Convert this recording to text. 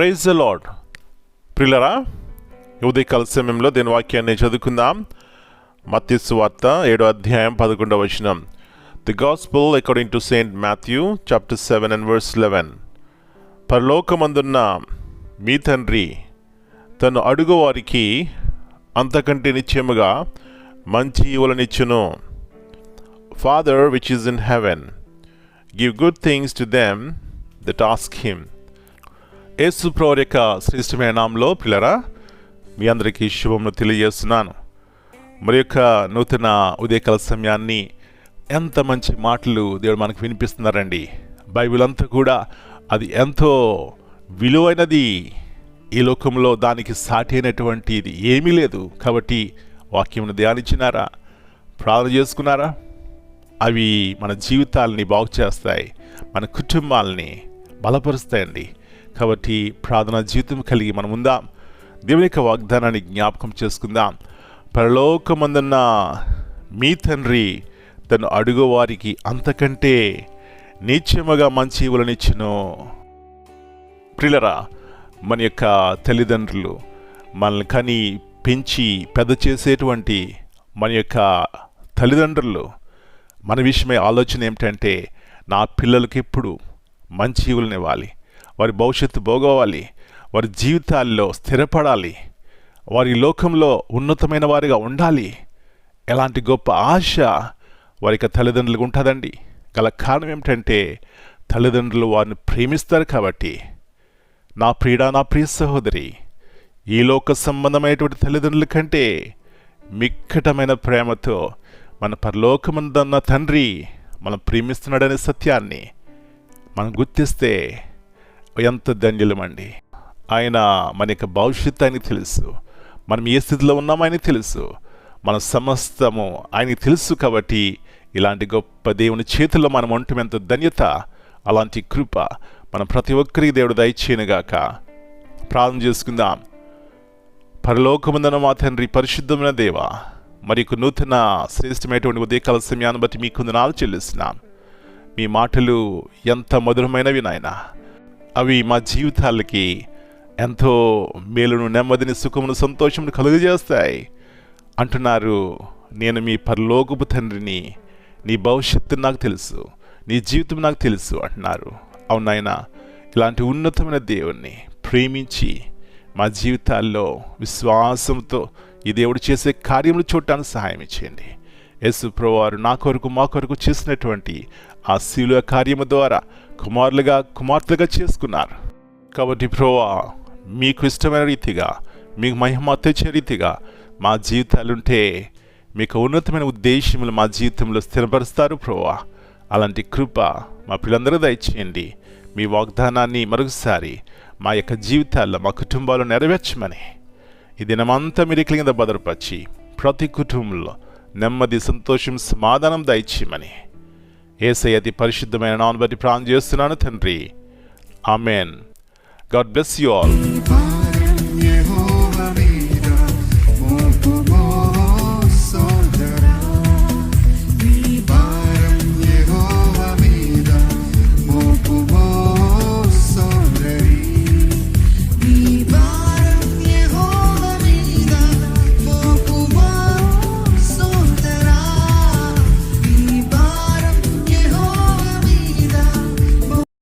Praise the lord. ప్రియులారా, ఉదయకాల సమయంలో దీని వాక్యాన్ని చదువుకుందాం. మత్తయి సువార్త 7వ అధ్యాయం 11వ వచనం. The gospel according to Saint Matthew chapter 7 and verse 11. పరలోకమందున్న మీ తండ్రి తను అడుగు వారికి అంతకంటే నిశ్చయముగా మంచి ఈవులనిచ్చును. Father which is in heaven, give good things to them that ask him. Yesu ప్రభువు యొక్క శ్రేష్టమైన నామములో ప్రియులారా, మీ అందరికీ శుభములు తెలియజేస్తున్నాను. మరి యొక్క నూతన ఉదయకాల సమయాన్ని ఎంత మంచి మాటలు దేవుడు మనకు వినిపిస్తున్నారండి. బైబిల్ అంతా కూడా అది ఎంతో విలువైనది. ఈ లోకంలో దానికి సాటి అయినటువంటిది ఏమీ లేదు. కాబట్టి వాక్యమును ధ్యానించినారా, ప్రార్థన చేసుకున్నారా? అవి మన జీవితాలని బాగు చేస్తాయి, మన కుటుంబాలని బలపరుస్తాయండి. కాబట్టి ప్రార్థనా జీవితం కలిగి మనం ఉందాం. దేవుని యొక్క వాగ్దానాన్ని జ్ఞాపకం చేసుకుందాం. పరలోకమందున్న మీ తండ్రి తను అడుగు వారికి అంతకంటే నిశ్చయముగా మంచి ఈవులనిచ్చును. ప్రియులారా, మన యొక్క తల్లిదండ్రులు మనల్ని కని పెంచి పెద్ద చేసేటువంటి మన యొక్క తల్లిదండ్రులు మన విషయమై ఆలోచన ఏమిటంటే, నా పిల్లలకి ఎప్పుడు మంచి ఈవులనివ్వాలి, వారి భవిష్యత్తు బాగోవాలి, వారి జీవితాల్లో స్థిరపడాలి, వారి లోకంలో ఉన్నతమైన వారిగా ఉండాలి. ఎలాంటి గొప్ప ఆశ వారికి తల్లిదండ్రులకు ఉంటుందండి. గల కారణం ఏమిటంటే, తల్లిదండ్రులు వారిని ప్రేమిస్తారు కాబట్టి. నా ప్రియ సహోదరి, ఈ లోక సంబంధమైనటువంటి తల్లిదండ్రుల కంటే మిక్కటమైన ప్రేమతో మన పరలోకమందున్న తండ్రి మనం ప్రేమిస్తున్నాడనే సత్యాన్ని మనం గుర్తిస్తే ఎంత ధన్యులమండి. ఆయన మన యొక్క భవిష్యత్తు ఆయనకి తెలుసు, మనం ఏ స్థితిలో ఉన్నామో ఆయనకి తెలుసు, మన సమస్తము ఆయనకి తెలుసు. కాబట్టి ఇలాంటి గొప్ప దేవుని చేతుల్లో మనం ఉండటం ఎంత ధన్యత. అలాంటి కృప మనం ప్రతి ఒక్కరికి దేవుడు దయచేయనుగాక. ప్రార్థన చేసుకుందాం. పరలోకమందున మా తండ్రి, పరిశుద్ధమైన దేవ, మరి నూతన శ్రేష్టమైనటువంటి ఉదయకాల సమయాన్ని బట్టి మీకు వందనాలు చెల్లిస్తున్నాం. మీ మాటలు ఎంత మధురమైనవి నాయనా. అవి మా జీవితాలకి ఎంతో మేలును, నెమ్మదిని, సుఖమును, సంతోషమును కలుగజేస్తాయి అంటున్నారు. నేను మీ పరలోకపు తండ్రిని, నీ భవిష్యత్తు నాకు తెలుసు, నీ జీవితం నాకు తెలుసు అంటున్నారు. అవునాయనా, ఇలాంటి ఉన్నతమైన దేవుణ్ణి ప్రేమించి మా జీవితాల్లో విశ్వాసంతో ఈ దేవుడు చేసే కార్యములు చూడటానికి సహాయం ఇచ్చేయండి. యేసు ప్రభువారు నా కొరకు మా కొరకు చేసినటువంటి ఆ శిలువ కార్యము ద్వారా కుమార్తెలుగా చేసుకున్నారు. కాబట్టి ప్రభువా, మీకు ఇష్టమైన రీతిగా, మీకు మహిమ తెచ్చే రీతిగా మా జీవితాలుంటే మీకు ఉన్నతమైన ఉద్దేశములు మా జీవితంలో స్థిరపరుస్తారు ప్రభువా. అలాంటి కృప మా పిల్లలందరూ దయచేయండి. మీ వాగ్దానాన్ని మరొకసారి మా యొక్క జీవితాల్లో, మా కుటుంబాల్లో నెరవేర్చమని ఈ దినమంతా మీరు కింద భద్రపరిచి ప్రతి కుటుంబంలో నెమ్మది, సంతోషం, సమాధానం దయచేయమని యేసయ్య అతి పరిశుద్ధమైన నామమును బట్టి ప్రార్థన చేస్తున్నాను తండ్రి. Amen. God bless you all.